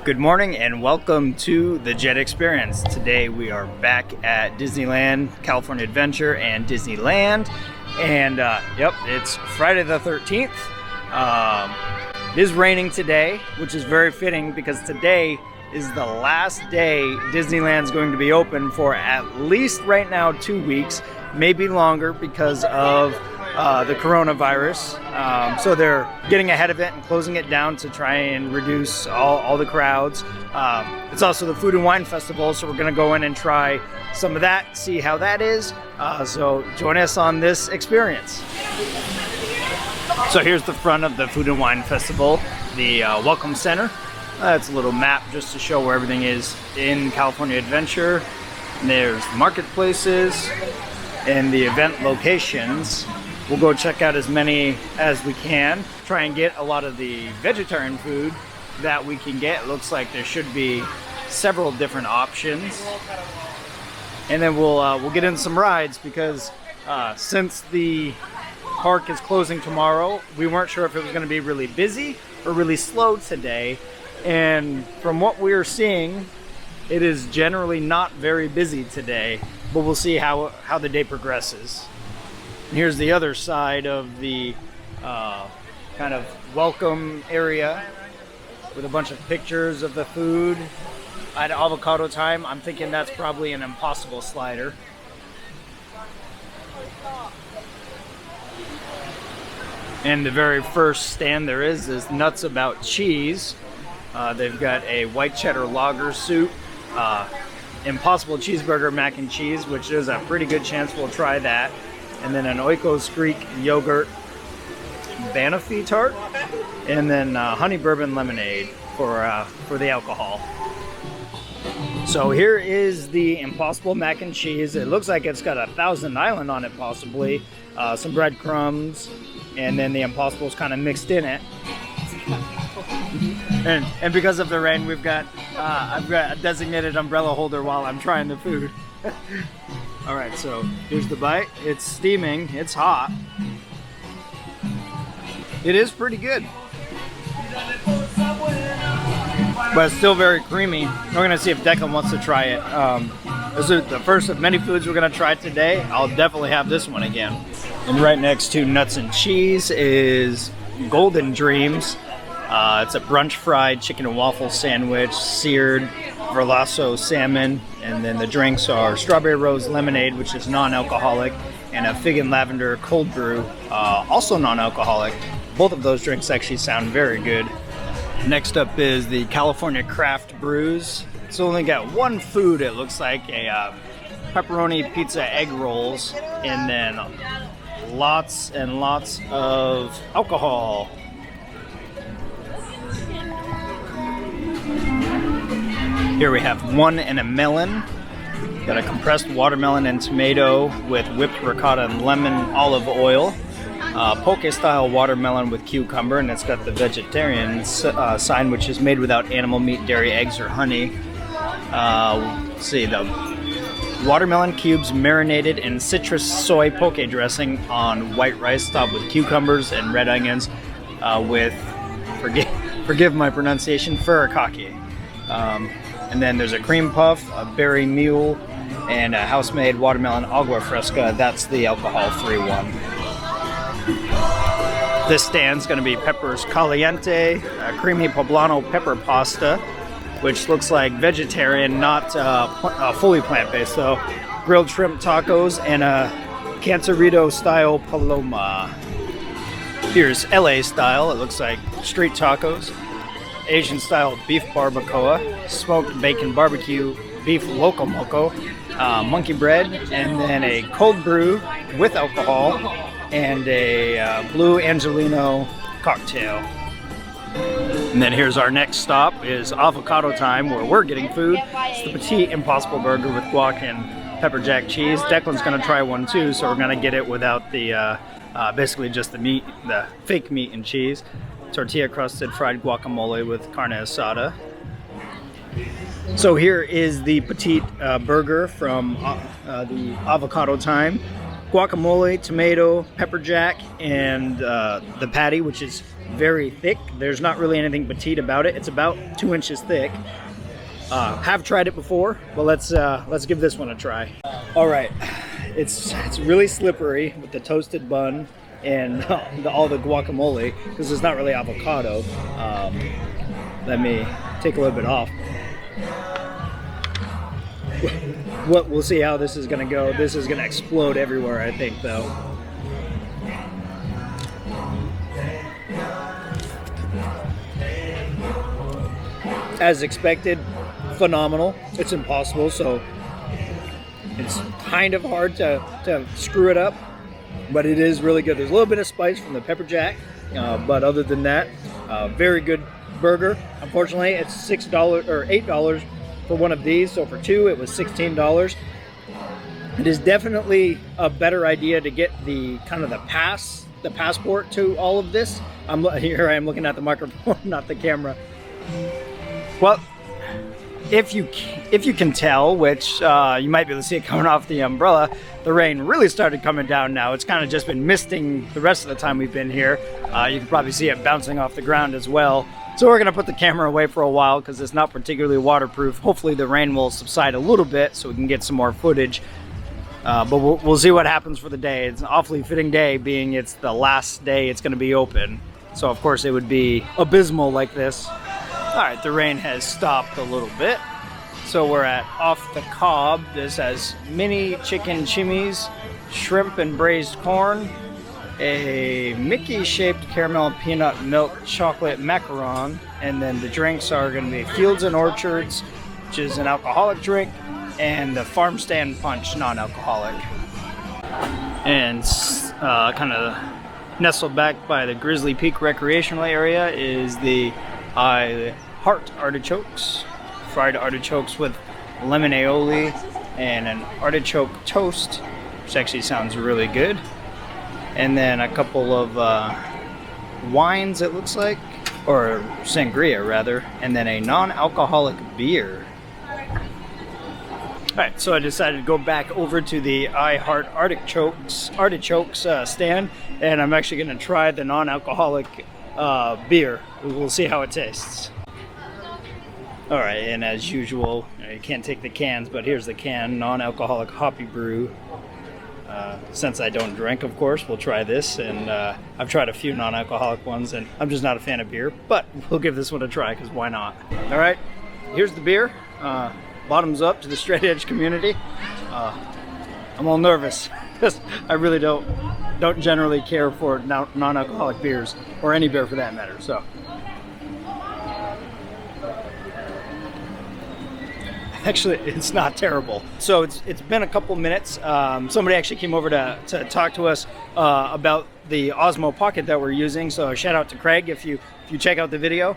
Good morning and welcome to the Jet Experience. Today we are back at Disneyland, California Adventure, and Disneyland. And yep, it's Friday the 13th. It is raining today, which is very fitting because today is the last day Disneyland's going to be open for at least right now 2 weeks, maybe longer because of the coronavirus. So they're getting ahead of it and closing it down to try and reduce all the crowds. It's also the Food and Wine Festival, so we're going to go in and try some of that, see how that is. So join us on this experience. So here's the front of the Food and Wine Festival, the Welcome Center. It's a little map just to show where everything is in California Adventure. And there's marketplaces and the event locations. We'll go check out as many as we can. Try and get a lot of the vegetarian food that we can get. It looks like there should be several different options. And then we'll get in some rides because since the park is closing tomorrow, we weren't sure if it was going to be really busy or really slow today. And from what we're seeing, it is generally not very busy today, but we'll see how the day progresses. And here's the other side of the kind of welcome area with a bunch of pictures of the food. At avocado time, I'm thinking that's probably an Impossible slider. And the very first stand there is Nuts About Cheese. They've got a white cheddar lager soup, Impossible cheeseburger mac and cheese, which is a pretty good chance we'll try that. And then an Oiko's Creek yogurt Banafee tart, and then honey bourbon lemonade for the alcohol. So here is the Impossible mac and cheese. It looks like it's got a Thousand Island on it, possibly some breadcrumbs, and then the Impossible's kind of mixed in it. And because of the rain, I've got a designated umbrella holder while I'm trying the food. All right, so here's the bite. It's steaming, it's hot. It is pretty good, but it's still very creamy. We're gonna see if Declan wants to try it. This is the first of many foods we're gonna try today. I'll definitely have this one again. And right next to Nuts and Cheese is Golden Dreams. It's a brunch fried chicken and waffle sandwich, seared Verlasso salmon, and then the drinks are strawberry rose lemonade, which is non-alcoholic, and a fig and lavender cold brew, also non-alcoholic. Both of those drinks actually sound very good. Next up is the California Craft Brews. It's only got one food, it looks like, a pepperoni pizza egg rolls, and then lots and lots of alcohol. Here we have one and a melon. Got a compressed watermelon and tomato with whipped ricotta and lemon olive oil. Poke style watermelon with cucumber, and it's got the vegetarian sign, which is made without animal meat, dairy, eggs, or honey. Let's see, the watermelon cubes marinated in citrus soy poke dressing on white rice topped with cucumbers and red onions with, forgive my pronunciation, furikake. And then there's a cream puff, a berry mule, and a house-made watermelon agua fresca. That's the alcohol-free one. This stand's going to be Peppers Caliente, a creamy poblano pepper pasta, which looks like vegetarian, not fully plant-based. So grilled shrimp tacos and a Cancerito-style paloma. Here's LA style. It looks like street tacos. Asian style beef barbacoa, smoked bacon barbecue, beef loco moco, monkey bread, and then a cold brew with alcohol, and a blue Angelino cocktail. And then here's our next stop is avocado time, where we're getting food. It's the Petite Impossible Burger with guac and pepper jack cheese. Declan's gonna try one too, so we're gonna get it without the basically just the meat, the fake meat and cheese. Tortilla crusted fried guacamole with carne asada. So here is the Petite burger from the avocado time. Guacamole, tomato, pepper jack, and the patty, which is very thick. There's not really anything petite about it. It's about 2 inches thick. Have tried it before, but let's give this one a try. All right, it's really slippery with the toasted bun and all the guacamole, because it's not really avocado. Let me take a little bit off. We'll see how this is gonna go. This is gonna explode everywhere, I think, though. As expected, phenomenal. It's impossible, so it's kind of hard to screw it up, but it is really good. There's a little bit of spice from the pepper jack, but other than that, very good burger. Unfortunately, it's $6 or $8 for one of these, so for two it was $16. It is definitely a better idea to get the kind of the passport to all of this. Here I am looking at the microphone, not the camera. Well, if you can tell, which you might be able to see it coming off the umbrella, the rain really started coming down now. It's kind of just been misting the rest of the time we've been here. You can probably see it bouncing off the ground as well. So we're gonna put the camera away for a while because it's not particularly waterproof. Hopefully the rain will subside a little bit so we can get some more footage. But we'll see what happens for the day. It's an awfully fitting day, being it's the last day it's gonna be open. So of course it would be abysmal like this. All right, the rain has stopped a little bit. So we're at Off the Cob. This has mini chicken chimneys, shrimp and braised corn, a Mickey-shaped caramel peanut milk chocolate macaron, and then the drinks are going to be Fields and Orchards, which is an alcoholic drink, and the Farm Stand Punch, non-alcoholic. And kind of nestled back by the Grizzly Peak recreational area is the I Heart artichokes, fried artichokes with lemon aioli and an artichoke toast, which actually sounds really good. And then a couple of wines, it looks like, or sangria rather, and then a non-alcoholic beer. Alright, so I decided to go back over to the I Heart artichokes stand, and I'm actually going to try the non-alcoholic beer. We'll see how it tastes. Alright, and as usual, you can't take the cans, but here's the can, non-alcoholic hoppy brew. Since I don't drink, of course, we'll try this, and I've tried a few non-alcoholic ones, and I'm just not a fan of beer, but we'll give this one a try, because why not? Alright, here's the beer. Bottoms up to the straight edge community. I'm all nervous, because I really don't generally care for non-alcoholic beers, or any beer for that matter, so. Actually, it's not terrible. So it's been a couple minutes. Somebody actually came over to talk to us about the Osmo Pocket that we're using. So shout out to Craig if you check out the video.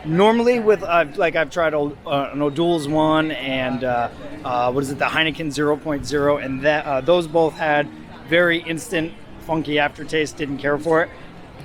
Normally with I've tried an O'Doul's one and what is it, the Heineken 0.0, and that those both had very instant funky aftertaste. Didn't care for it.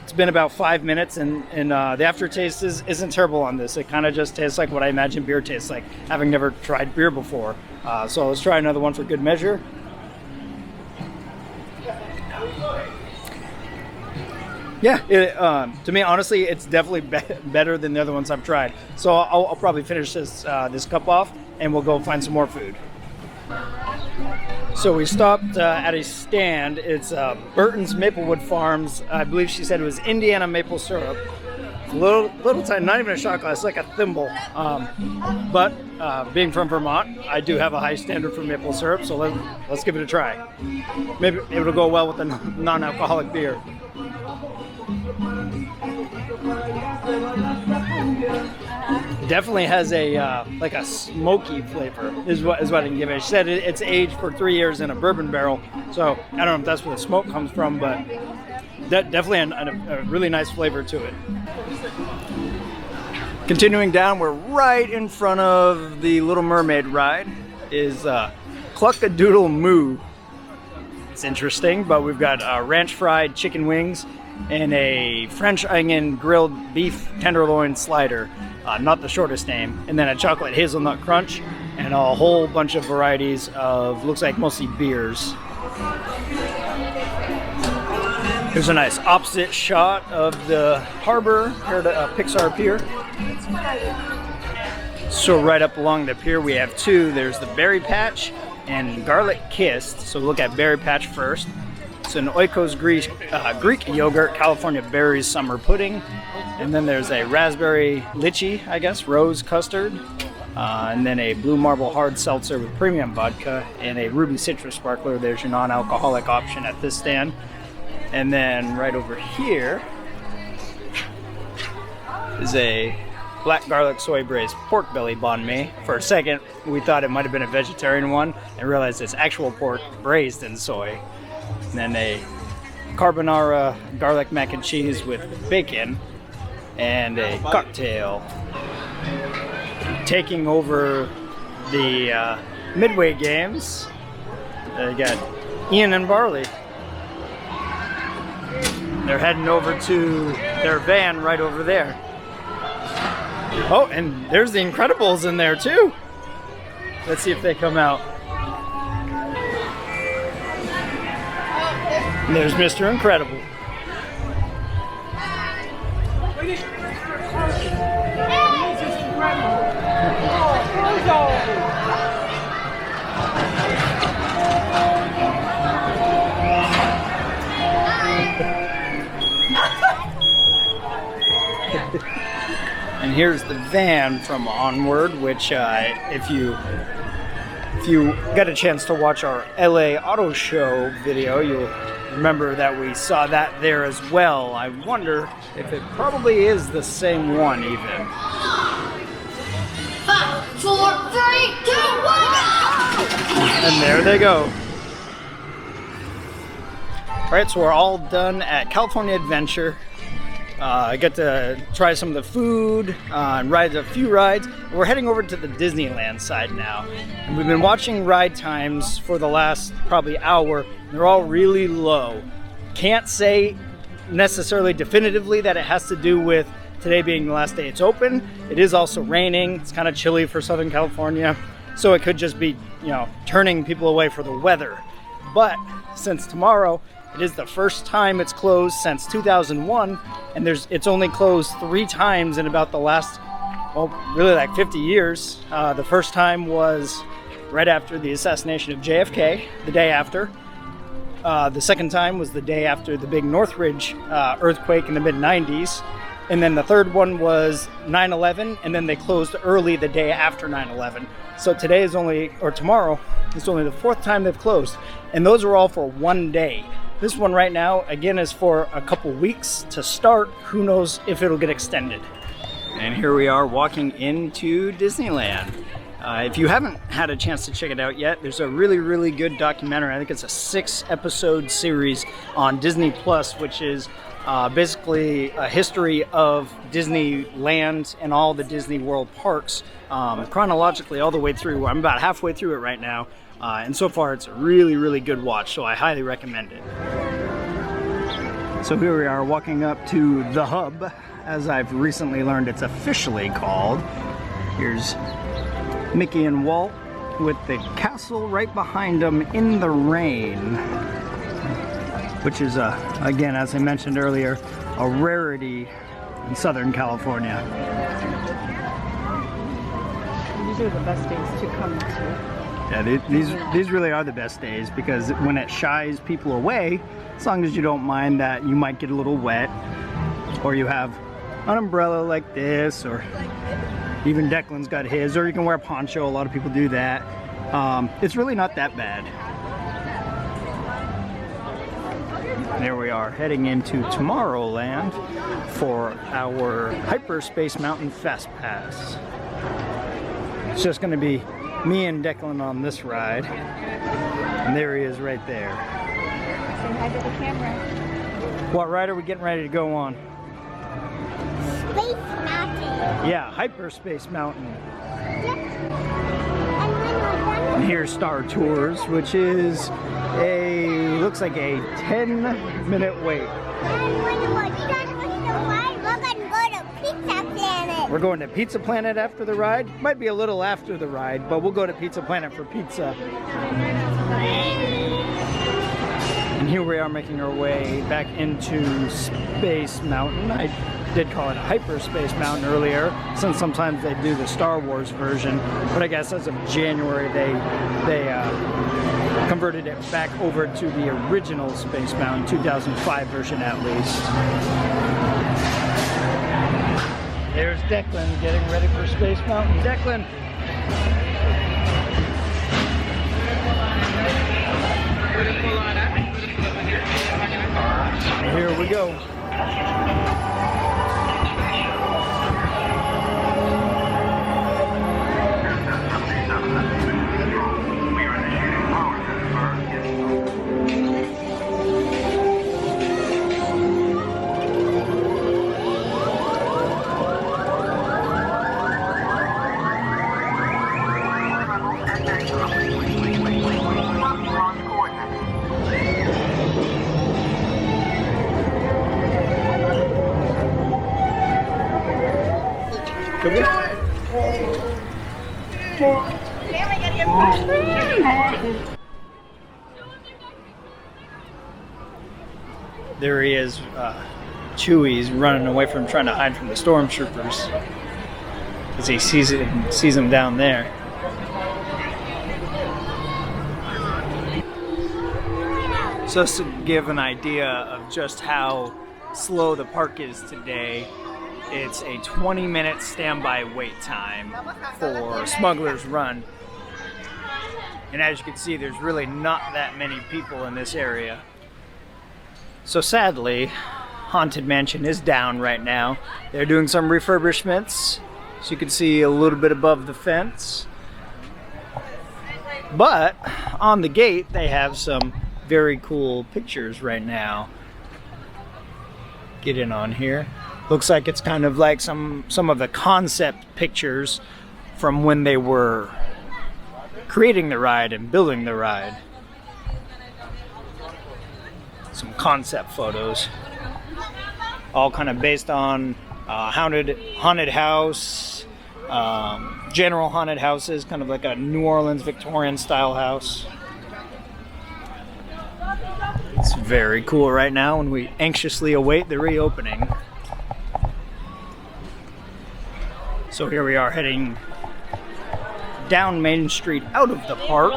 It's been about 5 minutes, and the aftertaste isn't terrible on this. It kind of just tastes like what I imagine beer tastes like, having never tried beer before. So let's try another one for good measure. Yeah, to me, honestly, it's definitely better than the other ones I've tried. So I'll probably finish this cup off, and we'll go find some more food. So we stopped at a stand. It's Burton's Maplewood Farms. I believe she said it was Indiana maple syrup. Little tiny, not even a shot glass, like a thimble. But being from Vermont, I do have a high standard for maple syrup, so let's give it a try. Maybe it'll go well with the non-alcoholic beer. Definitely has a like a smoky flavor is what I can give it. She said it's aged for 3 years in a bourbon barrel, so I don't know if that's where the smoke comes from, but definitely a really nice flavor to it. Continuing down, we're right in front of the Little Mermaid ride. Is Cluck-a-Doodle Moo. It's interesting, but we've got ranch fried chicken wings and a French onion grilled beef tenderloin slider, not the shortest name, and then a chocolate hazelnut crunch, and a whole bunch of varieties of, looks like mostly beers. Here's a nice opposite shot of the harbor, Pixar Pier. So right up along the pier we have two. There's the Berry Patch and Garlic Kissed. So look at Berry Patch first. It's an Oikos Greek yogurt, California berries summer pudding. And then there's a raspberry lychee, I guess, rose custard. And then a blue marble hard seltzer with premium vodka and a ruby citrus sparkler. There's your non-alcoholic option at this stand. And then right over here is a black garlic soy braised pork belly banh mi. For a second, we thought it might have been a vegetarian one and realized it's actual pork braised in soy. And then a carbonara garlic mac and cheese with bacon and a cocktail. Taking over the Midway Games, you got Ian and Barley. They're heading over to their van right over there. Oh, and there's the Incredibles in there too. Let's see if they come out. And there's Mr. Incredible. And here's the van from Onward, which if you got a chance to watch our LA Auto Show video, you'll remember that we saw that there as well. I wonder if it probably is the same one even. 5, 4, 3, 2, 1, and there they go. Alright, so we're all done at California Adventure. I got to try some of the food and ride a few rides. We're heading over to the Disneyland side now. And we've been watching ride times for the last probably hour. They're all really low. Can't say necessarily definitively that it has to do with today being the last day it's open. It is also raining. It's kind of chilly for Southern California. So it could just be, turning people away for the weather. But since tomorrow, it is the first time it's closed since 2001, and it's only closed 3 times in about the last, really like 50 years. The first time was right after the assassination of JFK, the day after. The second time was the day after the big Northridge earthquake in the mid-90s. And then the third one was 9/11, and then they closed early the day after 9/11. So tomorrow is only the 4th time they've closed, and those are all for one day. This one right now, again, is for a couple weeks to start. Who knows if it'll get extended. And here we are walking into Disneyland. If you haven't had a chance to check it out yet, there's a really, really good documentary. I think it's a 6-episode series on Disney Plus, which is basically a history of Disneyland and all the Disney World parks, chronologically all the way through. I'm about halfway through it right now. And so far it's a really, really good watch, so I highly recommend it. So here we are walking up to the Hub, as I've recently learned it's officially called. Here's Mickey and Walt with the castle right behind them in the rain, which is, again, as I mentioned earlier, a rarity in Southern California. These are the best days to come to. Yeah, these really are the best days, because when it shies people away, as long as you don't mind that you might get a little wet, or you have an umbrella like this, or even Declan's got his, or you can wear a poncho. A lot of people do that. It's really not that bad. There we are, heading into Tomorrowland for our Hyperspace Mountain Fast Pass. It's just going to be me and Declan on this ride, and there he is right there. Say hi to the camera. What ride are we getting ready to go on? Space Mountain. Yeah, Hyperspace Mountain. Yep. And here's Star Tours, which is looks like a 10-minute wait. We're going to Pizza Planet after the ride. Might be a little after the ride, but we'll go to Pizza Planet for pizza. And here we are making our way back into Space Mountain. I did call it Hyperspace Mountain earlier, since sometimes they do the Star Wars version, but I guess as of January they converted it back over to the original Space Mountain, 2005 version at least. There's Declan getting ready for Space Mountain. Declan! Here we go. There he is, Chewie's running away from trying to hide from the stormtroopers as he sees him down there. So just to give an idea of just how slow the park is today, it's a 20-minute standby wait time for Smuggler's Run. And as you can see, there's really not that many people in this area. So sadly, Haunted Mansion is down right now. They're doing some refurbishments, so you can see a little bit above the fence. But on the gate, they have some very cool pictures right now. Get in on here. Looks like it's kind of like some of the concept pictures from when they were creating the ride and building the ride. Some concept photos, all kind of based on haunted house, general haunted houses, kind of like a New Orleans Victorian style house. It's very cool right now when we anxiously await the reopening. So here we are heading down Main Street out of the park.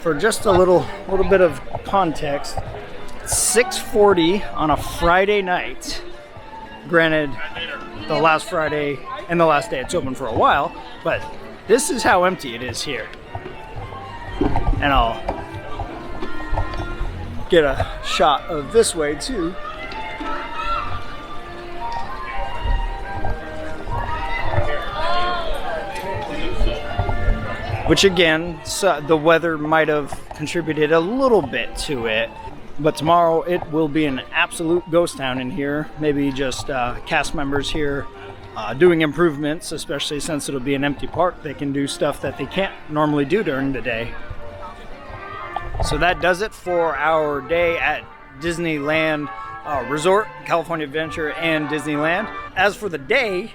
For just a little bit of context, 6:40 on a Friday night. Granted, the last Friday and the last day it's open for a while, but this is how empty it is here. And I'll get a shot of this way too. Which again, so the weather might have contributed a little bit to it. But tomorrow it will be an absolute ghost town in here. Maybe just cast members here doing improvements, especially since it'll be an empty park. They can do stuff that they can't normally do during the day. So that does it for our day at Disneyland Resort, California Adventure, and Disneyland. As for the day,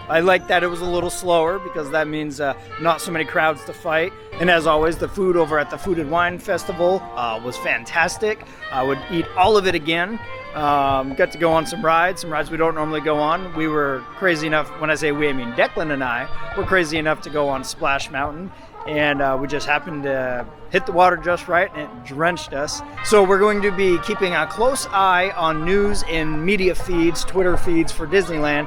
I like that it was a little slower because that means not so many crowds to fight. And as always, the food over at the Food and Wine Festival was fantastic. I would eat all of it again. Got to go on some rides we don't normally go on. We were crazy enough, when I say we, I mean Declan and I, were crazy enough to go on Splash Mountain. And we just happened to hit the water just right and it drenched us. So we're going to be keeping a close eye on news and media feeds, Twitter feeds for Disneyland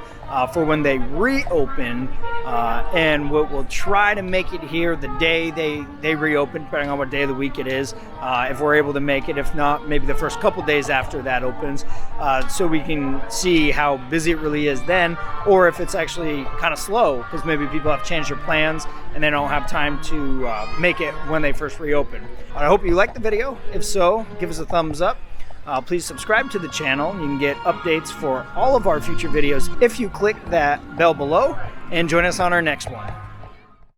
for when they reopen, and we'll try to make it here the day they reopen, depending on what day of the week it is, if we're able to make it. If not, maybe the first couple days after that opens, so we can see how busy it really is then, or if it's actually kind of slow because maybe people have changed their plans and they don't have time to make it when they first reopen. I hope you liked the video. If so, give us a thumbs up. Please subscribe to the channel. You can get updates for all of our future videos if you click that bell below, and join us on our next one.